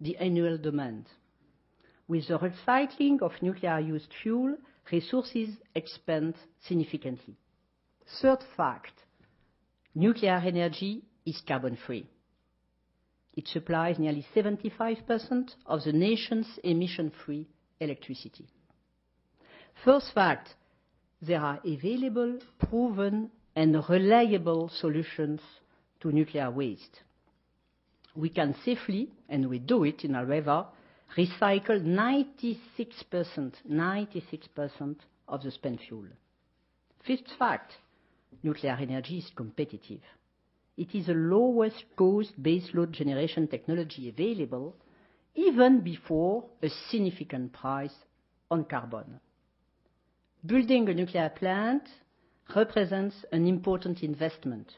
the annual demand. With the recycling of nuclear-used fuel, resources expand significantly. Third fact, nuclear energy is carbon-free. It supplies nearly 75% of the nation's emission-free electricity. First fact, there are available, proven, and reliable solutions to nuclear waste. We can safely, and we do it in Areva, recycle 96% of the spent fuel. Fifth fact, nuclear energy is competitive. It is the lowest cost baseload generation technology available, even before a significant price on carbon. Building a nuclear plant represents an important investment,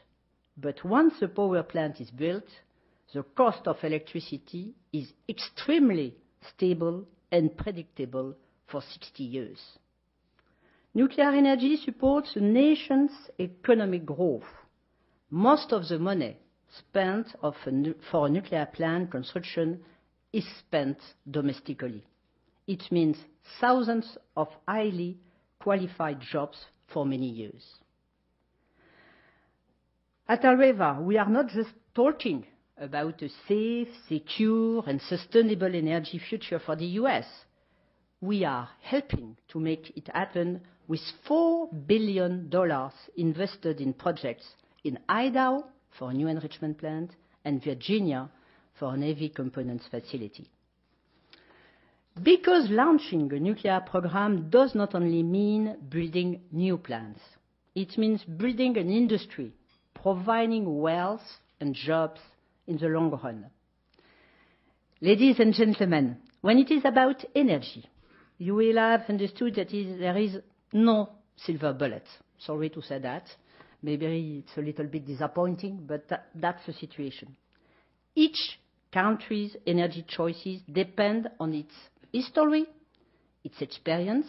but once the power plant is built, the cost of electricity is extremely stable and predictable for 60 years. Nuclear energy supports the nation's economic growth. Most of the money spent for a nuclear plant construction is spent domestically. It means thousands of highly qualified jobs for many years. At Areva, we are not just talking about a safe, secure, and sustainable energy future for the US. We are helping to make it happen with $4 billion invested in projects in Idaho for a new enrichment plant and Virginia for an heavy components facility. Because launching a nuclear program does not only mean building new plants, it means building an industry, providing wealth and jobs in the long run. Ladies and gentlemen, when it is about energy, you will have understood that there is no silver bullet. Sorry to say that. Maybe it's a little bit disappointing, but that's the situation. Each country's energy choices depend on its history, its experience,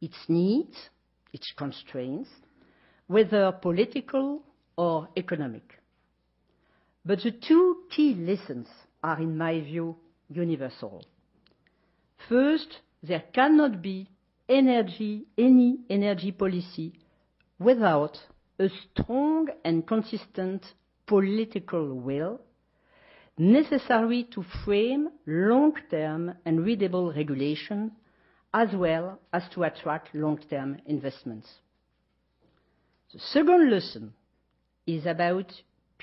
its needs, its constraints, whether political or economic. But the two key lessons are, in my view, universal. First, there cannot be any energy policy without a strong and consistent political will necessary to frame long-term and readable regulation, as well as to attract long-term investments. The second lesson is about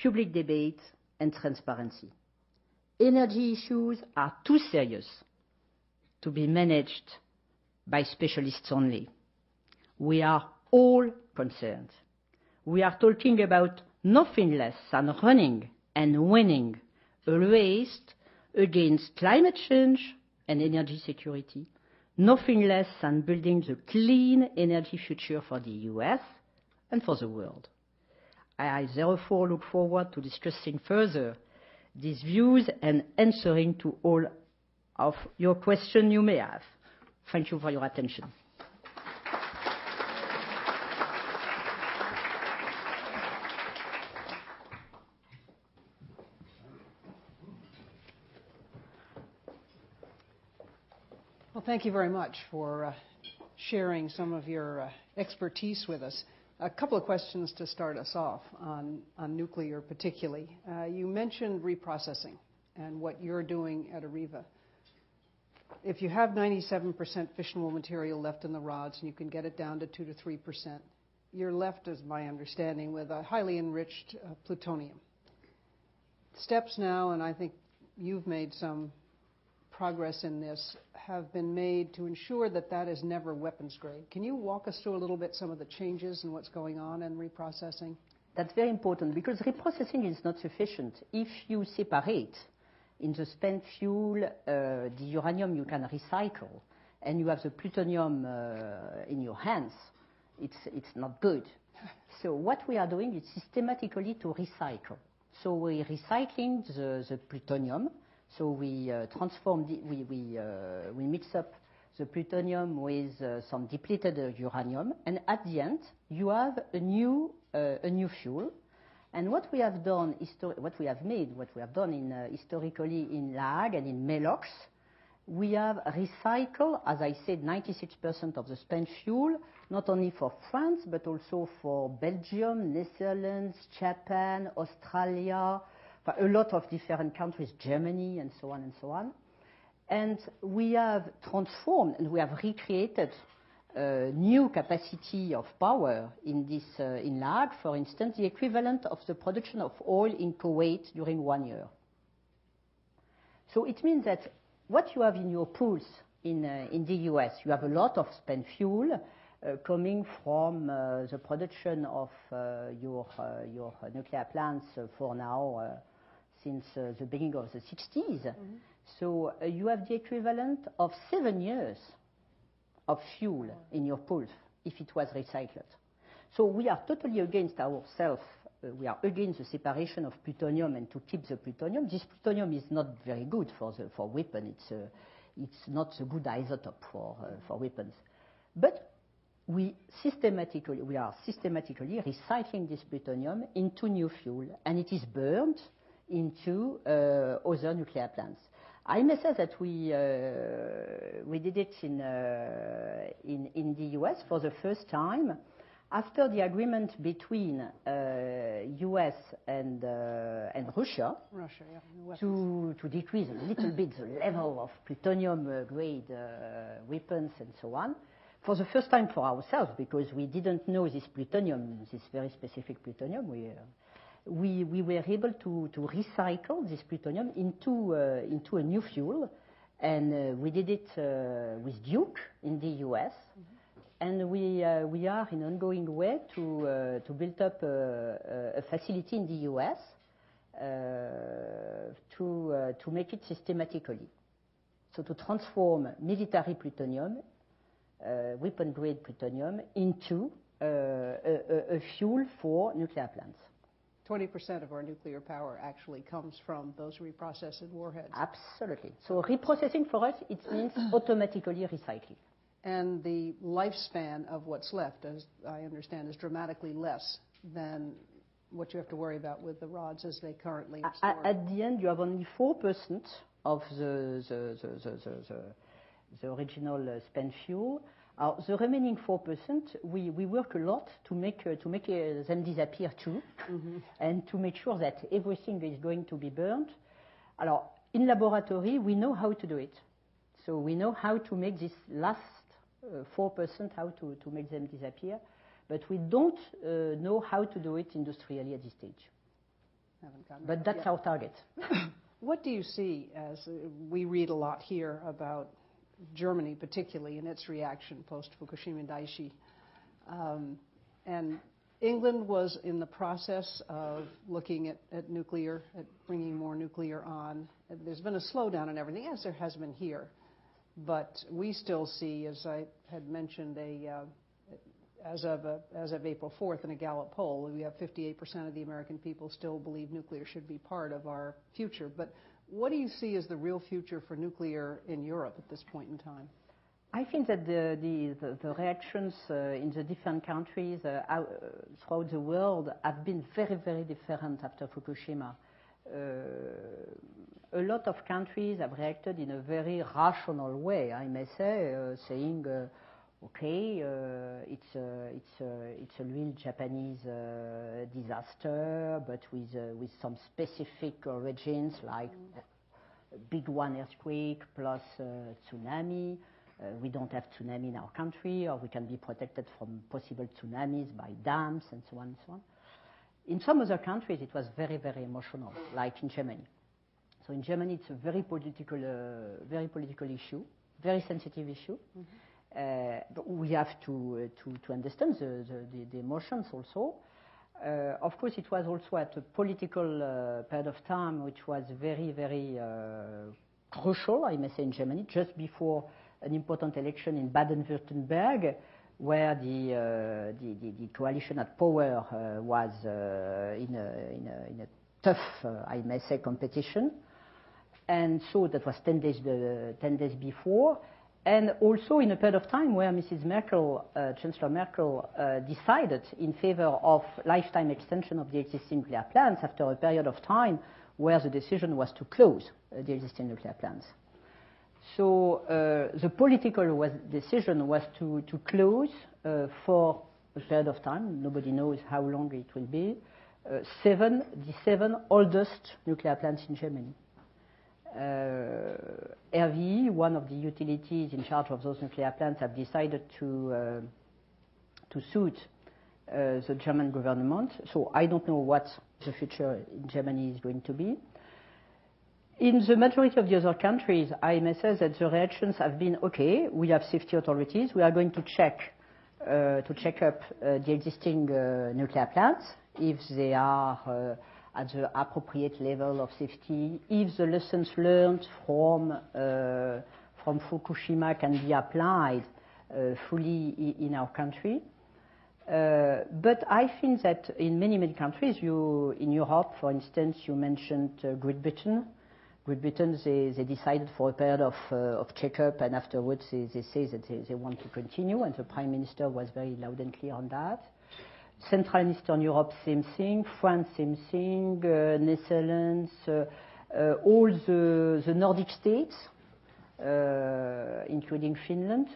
public debate and transparency. Energy issues are too serious to be managed by specialists only. We are all concerned. We are talking about nothing less than running and winning a race against climate change and energy security, nothing less than building the clean energy future for the US and for the world. I therefore look forward to discussing further these views and answering to all of your questions you may have. Thank you for your attention. Well, thank you very much for sharing some of your expertise with us. A couple of questions to start us off on nuclear particularly. You mentioned reprocessing and what you're doing at Areva. If you have 97% fissionable material left in the rods and you can get it down to 2 to 3%, you're left, as my understanding, with a highly enriched plutonium. Steps now, and I think you've made some progress in this, have been made to ensure that that is never weapons grade. Can you walk us through a little bit some of the changes and what's going on in reprocessing? That's very important because reprocessing is not sufficient. If you separate in the spent fuel the uranium you can recycle and you have the plutonium in your hands, it's not good. So what we are doing is systematically to recycle. So we're recycling the plutonium. So we transform, we mix up the plutonium with some depleted uranium, and at the end you have a new fuel And what we have done, what we have done historically in La Hague and in Melox, we have recycled, as I said, 96% of the spent fuel, not only for France, but also for Belgium, Netherlands, Japan, Australia, for a lot of different countries, Germany, and so on and so on. And we have transformed and we have recreated new capacity of power in La Hague, for instance, the equivalent of the production of oil in Kuwait during 1 year. So it means that what you have in your pools in the US, you have a lot of spent fuel coming from the production of your nuclear plants for now since the beginning of the 60s. Mm-hmm. So you have the equivalent of 7 years of fuel in your pools if it was recycled. So we are totally against ourselves. We are against the separation of plutonium and to keep the plutonium. This plutonium is not very good for weapon. It's not a good isotope for weapons. But we are systematically recycling this plutonium into new fuel, and it is burned into other nuclear plants. I may say that we did it in the US for the first time after the agreement between US and Russia yeah, to decrease a little bit the level of plutonium grade weapons and so on. For the first time for ourselves, because we didn't know this plutonium, this very specific plutonium, we were able to recycle this plutonium into a new fuel, and we did it with Duke in the US. Mm-hmm. And we are in an ongoing way to build up a facility in the US to make it systematically. So to transform military plutonium, weapon-grade plutonium, into a fuel for nuclear plants. 20% of our nuclear power actually comes from those reprocessed warheads. Absolutely. So reprocessing for us, it means automatically recycling. And the lifespan of what's left, as I understand, is dramatically less than what you have to worry about with the rods as they currently are stored. At the end, you have only 4% of the original spent fuel. The remaining 4%, we work a lot to make them disappear too, mm-hmm. and to make sure that everything is going to be burned. Alors, in laboratory, we know how to do it. So we know how to make this last 4%, how to make them disappear, but we don't know how to do it industrially at this stage. But that's our target. What do you see as we read a lot here about Germany, particularly in its reaction post-Fukushima Daiichi, and England was in the process of looking at nuclear, at bringing more nuclear on. There's been a slowdown in everything, as there has been here. But we still see, as I had mentioned, as of April 4th in a Gallup poll, we have 58% of the American people still believe nuclear should be part of our future. But what do you see as the real future for nuclear in Europe at this point in time? I think that the reactions in the different countries throughout the world have been very, very different after Fukushima. A lot of countries have reacted in a very rational way, I may say, saying, okay, it's a real Japanese disaster, but with some specific origins, like a big one earthquake plus tsunami. We don't have tsunami in our country, or we can be protected from possible tsunamis by dams and so on and so on. In some other countries, it was very, very emotional, like in Germany. So in Germany, it's a very political issue, very sensitive issue. Mm-hmm. But we have to understand the emotions also. Of course, it was also at a political period of time which was very, very crucial, I may say, in Germany, just before an important election in Baden-Württemberg, where the coalition at power was in a tough, I may say, competition. And so that was 10 days before. And also in a period of time where Mrs. Merkel, Chancellor Merkel, decided in favor of lifetime extension of the existing nuclear plants after a period of time where the decision was to close the existing nuclear plants. So the political decision was to close for a period of time, nobody knows how long it will be, the seven oldest nuclear plants in Germany. RWE, one of the utilities in charge of those nuclear plants, have decided to suit the German government. So I don't know what the future in Germany is going to be. In the majority of the other countries, I may say that the reactions have been okay. We have safety authorities. We are going to check up the existing nuclear plants if they are at the appropriate level of safety, if the lessons learned from Fukushima can be applied fully in our country. But I think that in many countries, in Europe, for instance, you mentioned Great Britain. Great Britain, they decided for a period of checkup, and afterwards they say that they want to continue, and the Prime Minister was very loud and clear on that. Central and Eastern Europe, same thing. France, same thing. Netherlands, all the Nordic states, including Finland.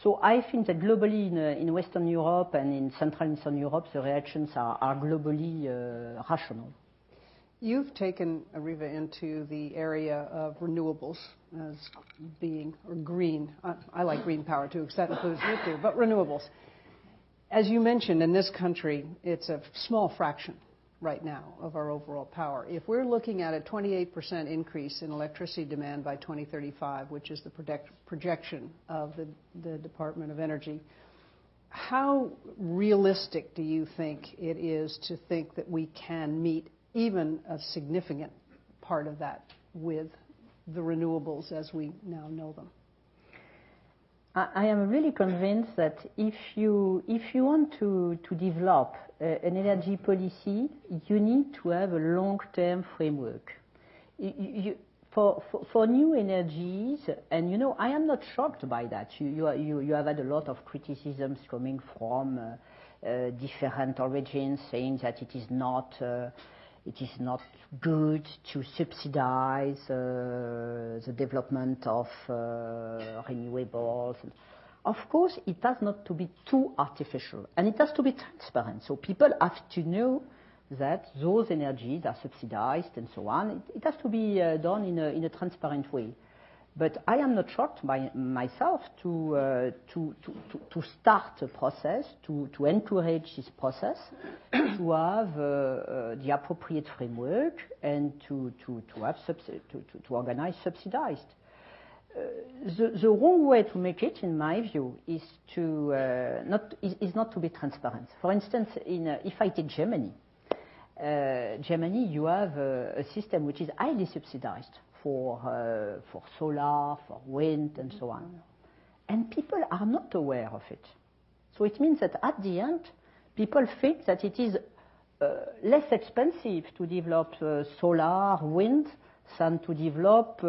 So I think that globally in Western Europe and in Central and Eastern Europe, the reactions are globally rational. You've taken Areva into the area of renewables as being, or green. I like green power too, because that includes nuclear, but renewables. As you mentioned, in this country, it's a small fraction right now of our overall power. If we're looking at a 28% increase in electricity demand by 2035, which is the projection of the Department of Energy, how realistic do you think it is to think that we can meet even a significant part of that with the renewables as we now know them? I am really convinced that if you want to develop an energy policy, you need to have a long-term framework. For new energies, and I am not shocked by that. You have had a lot of criticisms coming from different origins, saying that it is not good to subsidize the development of renewables. Of course, it has not to be too artificial, and it has to be transparent. So people have to know that those energies are subsidized and so on. It has to be done in a transparent way. But I am not shocked by myself to start a process, to encourage this process, to have the appropriate framework, and to organize subsidized. The wrong way to make it, in my view, is not to be transparent. For instance, if I take Germany, you have a system which is highly subsidized for solar, for wind, and so on. And people are not aware of it. So it means that at the end, people think that it is less expensive to develop solar, wind, than to develop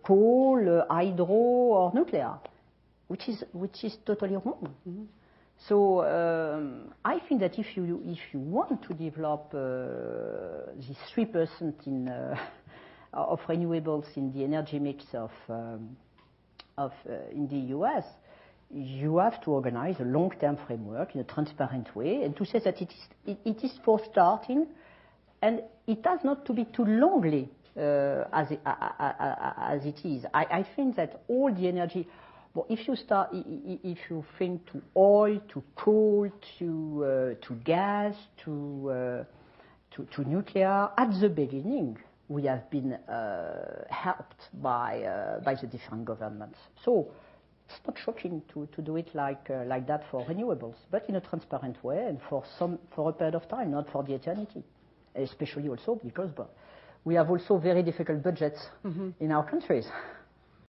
coal, hydro, or nuclear, which is totally wrong. Mm-hmm. So I think that if you want to develop this 3% of renewables in the energy mix in the US, you have to organize a long-term framework in a transparent way, and to say that it is for starting, and it has not to be too longly as it is. I think that all the energy. Well, if you think to oil, to coal, to gas, to nuclear, at the beginning, we have been helped by the different governments. So it's not shocking to do it like that for renewables, but in a transparent way and for a period of time, not for the eternity. Especially also because we have also very difficult budgets in our countries.